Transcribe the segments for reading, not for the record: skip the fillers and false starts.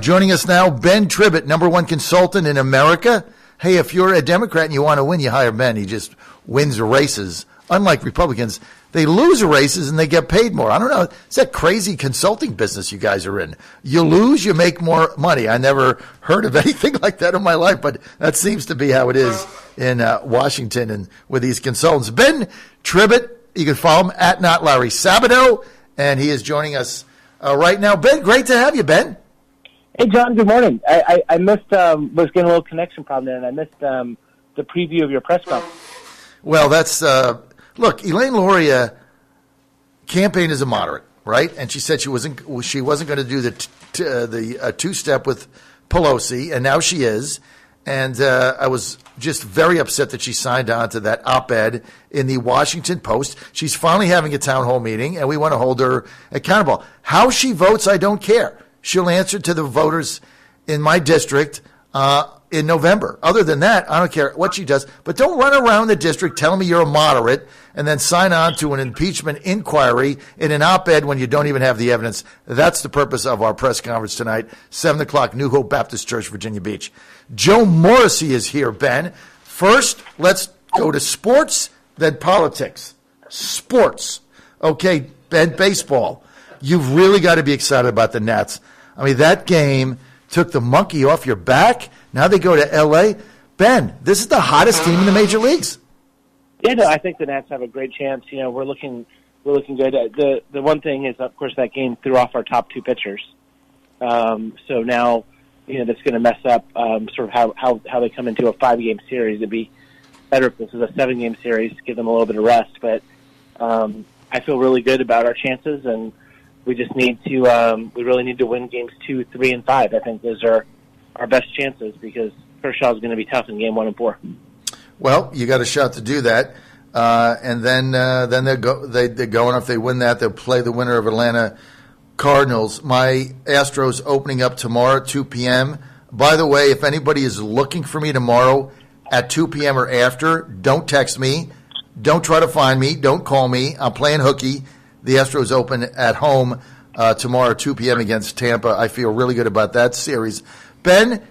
right, joining us now, Ben Tribbett, number one consultant in America. Hey, if you're a Democrat and you want to win, you hire Ben. He just wins races. Unlike Republicans, they lose races and they get paid more. I don't know. It's that crazy consulting business you guys are in. You lose, you make more money. I never heard of anything like that in my life, but that seems to be how it is in Washington and with these consultants. Ben Tribbett, you can follow him at Not Larry Sabato, and he is joining us right now. Ben, great to have you, Ben. Hey, John, good morning. I missed, was getting a little connection problem there, and I missed the preview of your press conference. Well, that's, look, Elaine Luria campaigned as a moderate, right? And she said she wasn't going to do the two-step with Pelosi, and now she is. And I was just very upset that she signed on to that op-ed in the Washington Post. She's finally having a town hall meeting, and we want to hold her accountable. How she votes, I don't care. She'll answer to the voters in my district in November. Other than that, I don't care what she does. But don't run around the district telling me you're a moderate and then sign on to an impeachment inquiry in an op-ed when you don't even have the evidence. That's the purpose of our press conference tonight, 7 o'clock, New Hope Baptist Church, Virginia Beach. Joe Morrissey is here, Ben. First, let's go to sports, then politics. Sports. Okay, Ben, baseball. You've really got to be excited about the Nats. I mean, that game took the monkey off your back. Now they go to L.A. Ben, this is the hottest team in the major leagues. Yeah, no, I think the Nats have a great chance. You know, we're looking good. The one thing is, of course, that game threw off our top two pitchers. So now, you know, that's going to mess up sort of how they come into a 5-game series. It'd be better if this was a 7-game series, give them a little bit of rest. But I feel really good about our chances, and we just need to we really need to win games 2, 3, and 5. I think those are our best chances because Kershaw's going to be tough in game 1 and 4. Well, you got a shot to do that, and then they're going. If they win that, they'll play the winner of Atlanta Cardinals. My Astros opening up tomorrow at 2 p.m. By the way, if anybody is looking for me tomorrow at 2 p.m. or after, don't text me. Don't try to find me. Don't call me. I'm playing hooky. The Astros open at home tomorrow at 2 p.m. against Tampa. I feel really good about that series. Ben,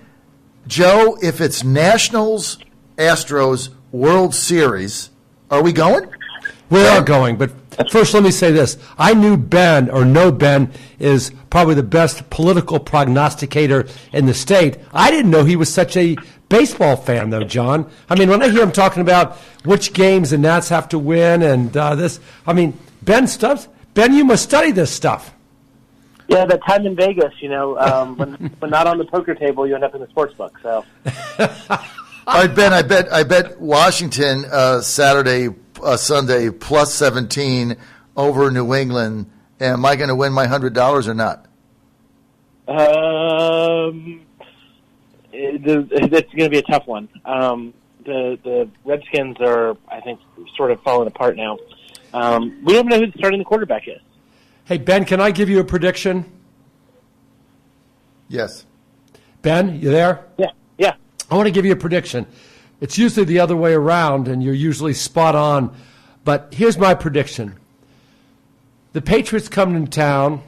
Joe, if it's Nationals, Astros, World Series, are we going? We are going, but first let me say this. I know Ben is probably the best political prognosticator in the state. I didn't know he was such a baseball fan, though, John. I mean, when I hear him talking about which games the Nats have to win and this, I mean, Ben, you must study this stuff. Yeah, that time in Vegas, you know, when not on the poker table, you end up in the sports book. So, all right, Ben, I bet Washington Sunday plus 17 over New England. Am I going to win my $100 or not? It's going to be a tough one. The Redskins are, I think, sort of falling apart now. We don't know who the starting quarterback is. Hey, Ben, can I give you a prediction? Yes. Ben, you there? Yeah. I want to give you a prediction. It's usually the other way around, and you're usually spot on. But here's my prediction. The Patriots come into town,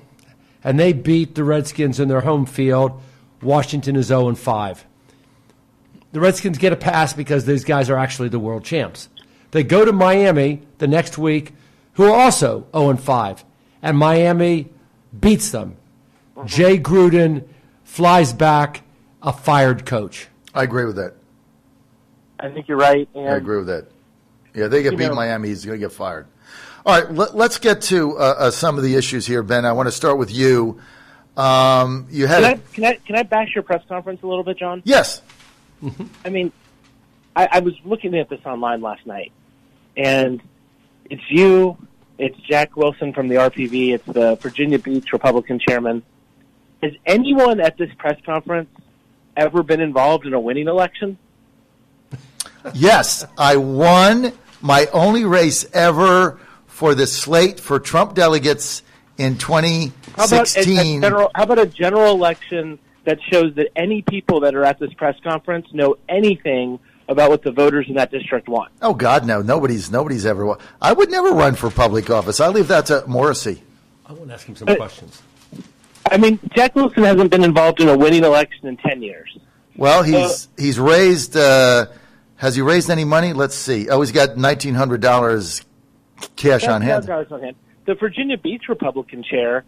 and they beat the Redskins in their home field. Washington is 0-5. The Redskins get a pass because these guys are actually the world champs. They go to Miami the next week, who are also 0-5. And Miami beats them. Jay Gruden flies back, a fired coach. I agree with that. I think you're right. And I agree with that. Yeah, they get beat Miami, he's going to get fired. All right, let's get to some of the issues here, Ben. I want to start with you. You had can I bash your press conference a little bit, John? Yes. I mean, I was looking at this online last night, and it's you. It's Jack Wilson from the RPV. It's the Virginia Beach Republican chairman. Has anyone at this press conference ever been involved in a winning election? Yes, I won my only race ever for the slate for Trump delegates in 2016. How about a general election that shows that any people that are at this press conference know anything about what the voters in that district want? Oh, God, no. Nobody's ever won. I would never run for public office. I leave that to Morrissey. I want to ask him some questions. I mean, Jack Wilson hasn't been involved in a winning election in 10 years. Well, he's raised. Has he raised any money? Let's see. Oh, he's got $1,900 cash on hand. The Virginia Beach Republican chair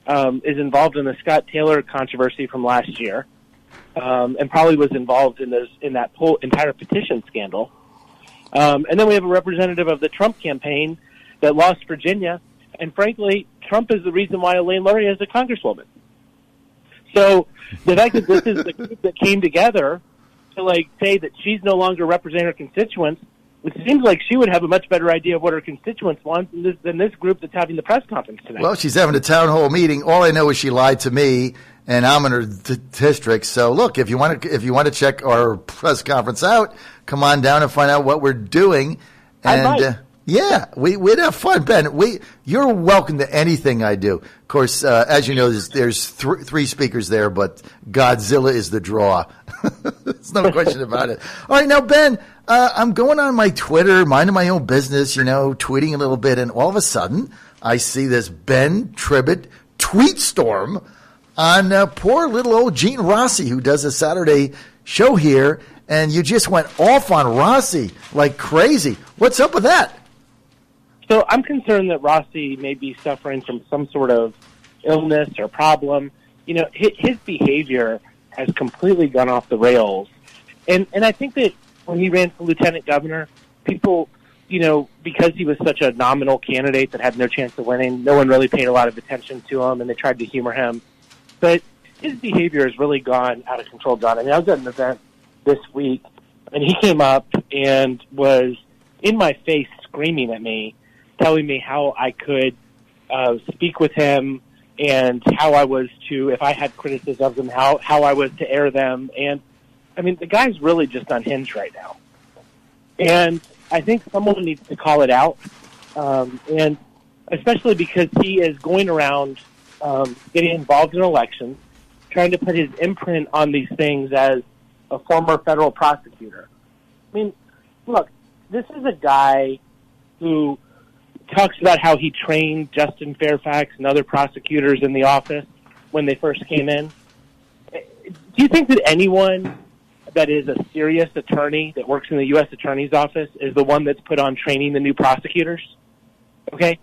is involved in the Scott Taylor controversy from last year, and probably was involved in that whole entire petition scandal. And then we have a representative of the Trump campaign that lost Virginia, and frankly, Trump is the reason why Elaine Luria is a congresswoman. So the fact that this is the group that came together to say that she's no longer representing her constituents, it seems like she would have a much better idea of what her constituents want than this group that's having the press conference tonight. Well, she's having a town hall meeting. All I know is she lied to me, and I'm in her district. So look, if you want to check our press conference out, come on down and find out what we're doing. And yeah, we'd have fun, Ben. You're welcome to anything I do. Of course, as you know, there's three speakers there, but Godzilla is the draw. There's no question about it. All right, now, Ben, I'm going on my Twitter, minding my own business, tweeting a little bit, and all of a sudden, I see this Ben Tribbett tweet storm on poor little old Gene Rossi, who does a Saturday show here, and you just went off on Rossi like crazy. What's up with that? So I'm concerned that Rossi may be suffering from some sort of illness or problem. His behavior has completely gone off the rails. And I think that when he ran for lieutenant governor, people, because he was such a nominal candidate that had no chance of winning, no one really paid a lot of attention to him, and they tried to humor him. But his behavior has really gone out of control, John. I mean, I was at an event this week, and he came up and was in my face screaming at me, telling me how I could speak with him and how I was to, if I had criticisms of him, how I was to air them. And, I mean, the guy's really just unhinged right now. And I think someone needs to call it out, and especially because he is going around getting involved in elections, trying to put his imprint on these things as a former federal prosecutor. I mean, look, this is a guy who talks about how he trained Justin Fairfax and other prosecutors in the office when they first came in. Do you think that anyone that is a serious attorney that works in the U.S. Attorney's Office is the one that's put on training the new prosecutors? Okay?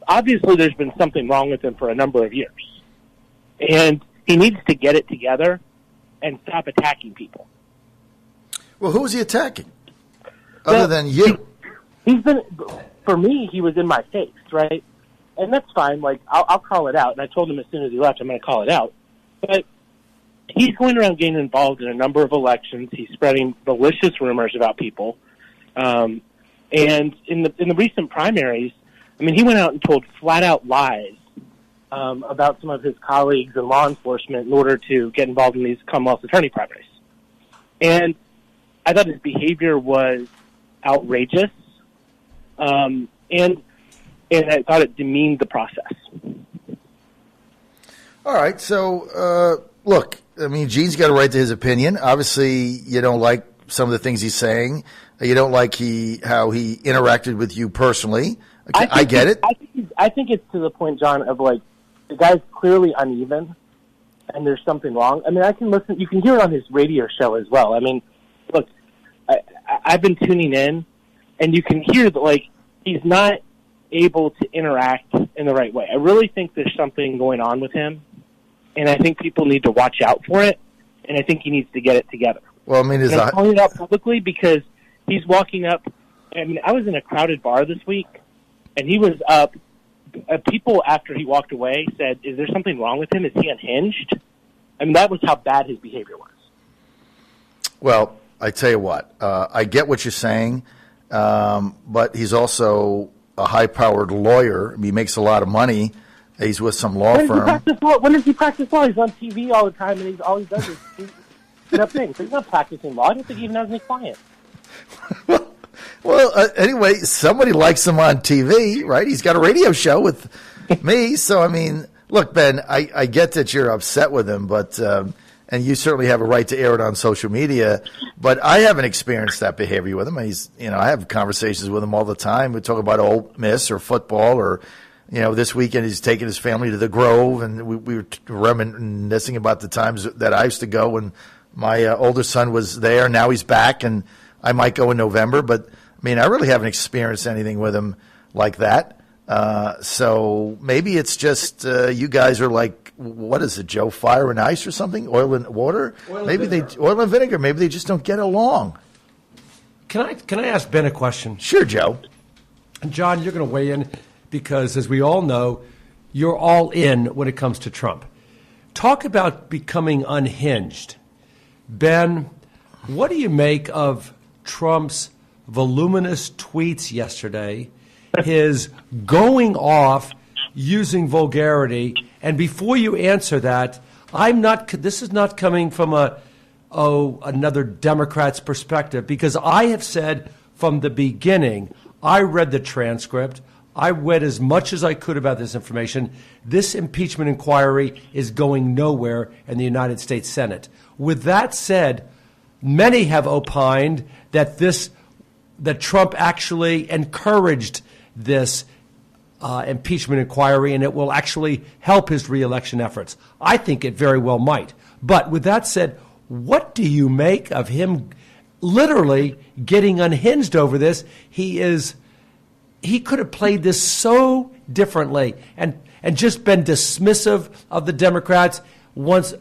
Obviously, there's been something wrong with him for a number of years. And he needs to get it together and stop attacking people. Well, who is he attacking? Other than you? He's been... For me, he was in my face, right? And that's fine. I'll call it out. And I told him as soon as he left, I'm going to call it out. But he's going around getting involved in a number of elections. He's spreading malicious rumors about people. And in the recent primaries, I mean, he went out and told flat-out lies about some of his colleagues in law enforcement in order to get involved in these Commonwealth attorney primaries. And I thought his behavior was outrageous. And I thought it demeaned the process. All right. So, look, I mean, Gene's got a right to his opinion. Obviously, you don't like some of the things he's saying. You don't like how he interacted with you personally. I get it. I think it's to the point, John, of the guy's clearly uneven, and there's something wrong. I mean, I can listen. You can hear it on his radio show as well. I mean, look, I've been tuning in, and you can hear that he's not able to interact in the right way. I really think there's something going on with him, and I think people need to watch out for it, and I think he needs to get it together. Well, I mean, I'm calling it out publicly because he's walking up. I mean, I was in a crowded bar this week, and he was up. People, after he walked away, said, "Is there something wrong with him? Is he unhinged?" I mean, that was how bad his behavior was. Well, I tell you what, I get what you're saying. But he's also a high-powered lawyer. I mean, he makes a lot of money. He's with some law firm. When does he practice law? He's on TV all the time, and all he does is set up things. So he's not practicing law. I don't think he even has any clients. Well, anyway, somebody likes him on TV, right? He's got a radio show with me. So, I mean, look, Ben, I get that you're upset with him, but and you certainly have a right to air it on social media, but I haven't experienced that behavior with him. I have conversations with him all the time. We talk about Ole Miss or football or, this weekend he's taking his family to the Grove, and we were reminiscing about the times that I used to go when my older son was there. Now he's back, and I might go in November. But, I mean, I really haven't experienced anything with him like that. So maybe it's you guys are like, what is it, Joe? Fire and ice or something? Oil and water? Oil and vinegar. Maybe they just don't get along. Can I ask Ben a question? Sure, Joe. And John, you're going to weigh in because, as we all know, you're all in when it comes to Trump. Talk about becoming unhinged. Ben, what do you make of Trump's voluminous tweets yesterday, his going off using vulgarity? And before you answer that, this is not coming from another Democrat's perspective, because I have said from the beginning, I read the transcript, I read as much as I could about this information. This impeachment inquiry is going nowhere in the United States Senate. With that said, many have opined that Trump actually encouraged this impeachment inquiry, and it will actually help his reelection efforts. I think it very well might. But with that said, what do you make of him literally getting unhinged over this? He could have played this so differently and just been dismissive of the Democrats once,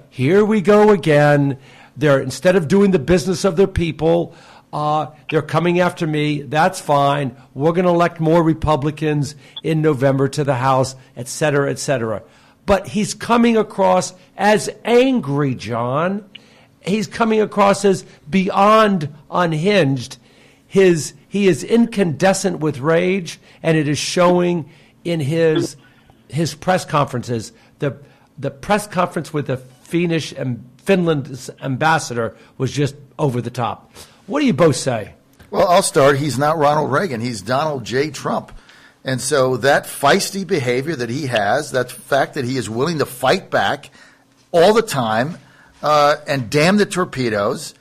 here we go again. Instead of doing the business of their people, they're coming after me. That's fine. We're going to elect more Republicans in November to the House, et cetera, et cetera. But he's coming across as angry, John. He's coming across as beyond unhinged. He is incandescent with rage, and it is showing in his press conferences. The press conference with the Finland's ambassador was just over the top. What do you both say? Well, I'll start. He's not Ronald Reagan. He's Donald J. Trump. And so that feisty behavior that he has, that fact that he is willing to fight back all the time and damn the torpedoes,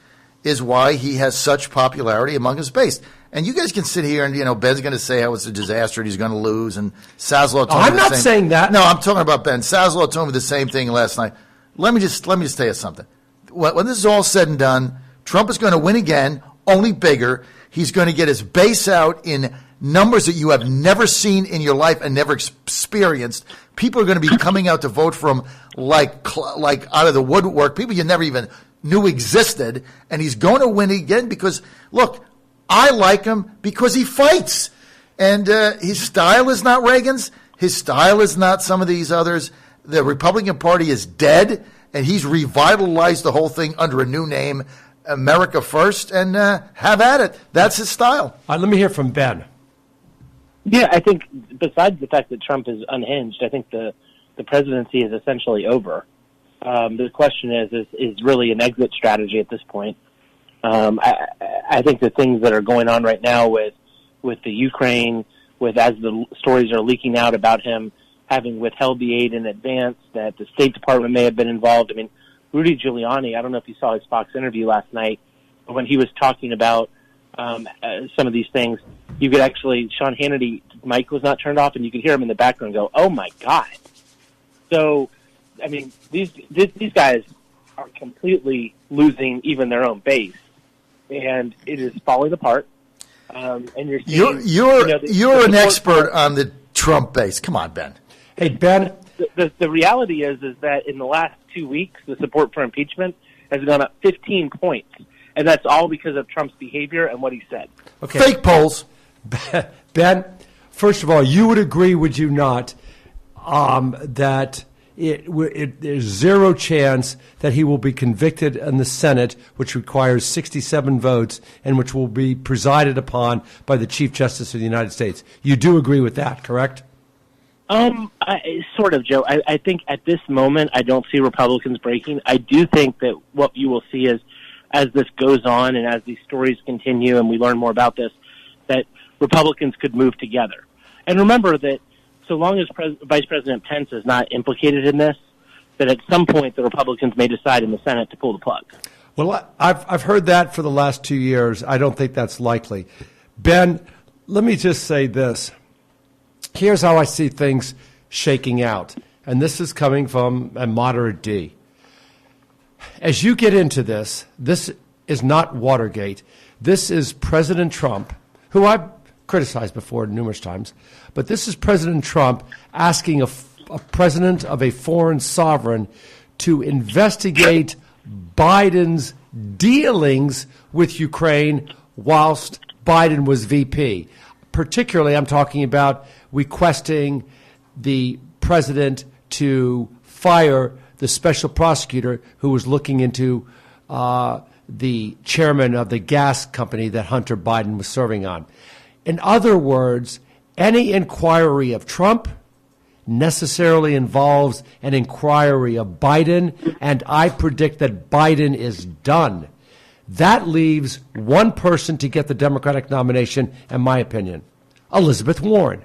is why he has such popularity among his base. And you guys can sit here and, Ben's going to say how it's a disaster and he's going to lose. And Saslow told me I'm not saying that. No, I'm talking about Ben. Saslow told me the same thing last night. Let me just tell you something. When this is all said and done, Trump is going to win again, only bigger. He's going to get his base out in numbers that you have never seen in your life and never experienced. People are going to be coming out to vote for him like out of the woodwork, people you never even knew existed. And he's going to win again because, look, I like him because he fights. And his style is not Reagan's. His style is not some of these others. The Republican Party is dead, and he's revitalized the whole thing under a new name, America First, and have at it. That's his style. Let me hear from Ben. Yeah, I think besides the fact that Trump is unhinged, I think the presidency is essentially over. The question is really an exit strategy at this point. I think the things that are going on right now with the Ukraine, as the stories are leaking out about him having withheld the aid in advance, that the State Department may have been involved. I mean, Rudy Giuliani, I don't know if you saw his Fox interview last night, but when he was talking about some of these things, you could actually, Sean Hannity, mic was not turned off, and you could hear him in the background go, oh my God. So, I mean, these guys are completely losing even their own base, and it is falling apart. And you're seeing, you're an expert on the Trump base. Come on, Ben. Hey, Ben. The reality is that in the last 2 weeks, the support for impeachment has gone up 15 points, and that's all because of Trump's behavior and what he said. Okay. Fake polls. Ben, first of all, you would agree, would you not, that there's zero chance that he will be convicted in the Senate, which requires 67 votes and which will be presided upon by the Chief Justice of the United States. You do agree with that, correct? Sort of, Joe. I think at this moment, I don't see Republicans breaking. I do think that what you will see is, as this goes on and as these stories continue and we learn more about this, that Republicans could move together. And remember that so long as Vice President Pence is not implicated in this, that at some point the Republicans may decide in the Senate to pull the plug. Well, I've heard that for the last 2 years. I don't think that's likely. Ben, let me just say this. Here's how I see things shaking out, and this is coming from a moderate D. As you get into this is not Watergate. This is President Trump, who I've criticized before numerous times, but this is President Trump asking a president of a foreign sovereign to investigate Biden's dealings with Ukraine whilst Biden was VP. Particularly, I'm talking about requesting the president to fire the special prosecutor who was looking into the chairman of the gas company that Hunter Biden was serving on. In other words, any inquiry of Trump necessarily involves an inquiry of Biden, and I predict that Biden is done. That leaves one person to get the Democratic nomination, in my opinion, Elizabeth Warren.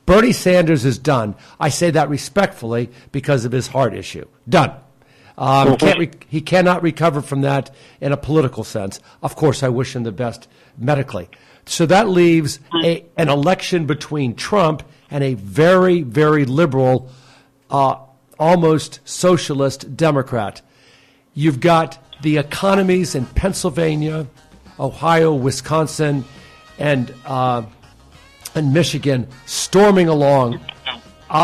Bernie Sanders is done. I say that respectfully because of his heart issue. Done. He cannot recover from that in a political sense. Of course, I wish him the best medically. So that leaves an election between Trump and a very, very liberal, almost socialist Democrat. You've got the economies in Pennsylvania, Ohio, Wisconsin, and Michigan storming along.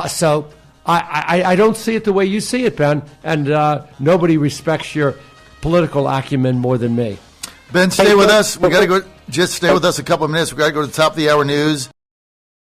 So I don't see it the way you see it, Ben, and nobody respects your political acumen more than me. Ben, stay with us. We got to go. Just stay with us a couple of minutes. We got to go to the top of the hour news.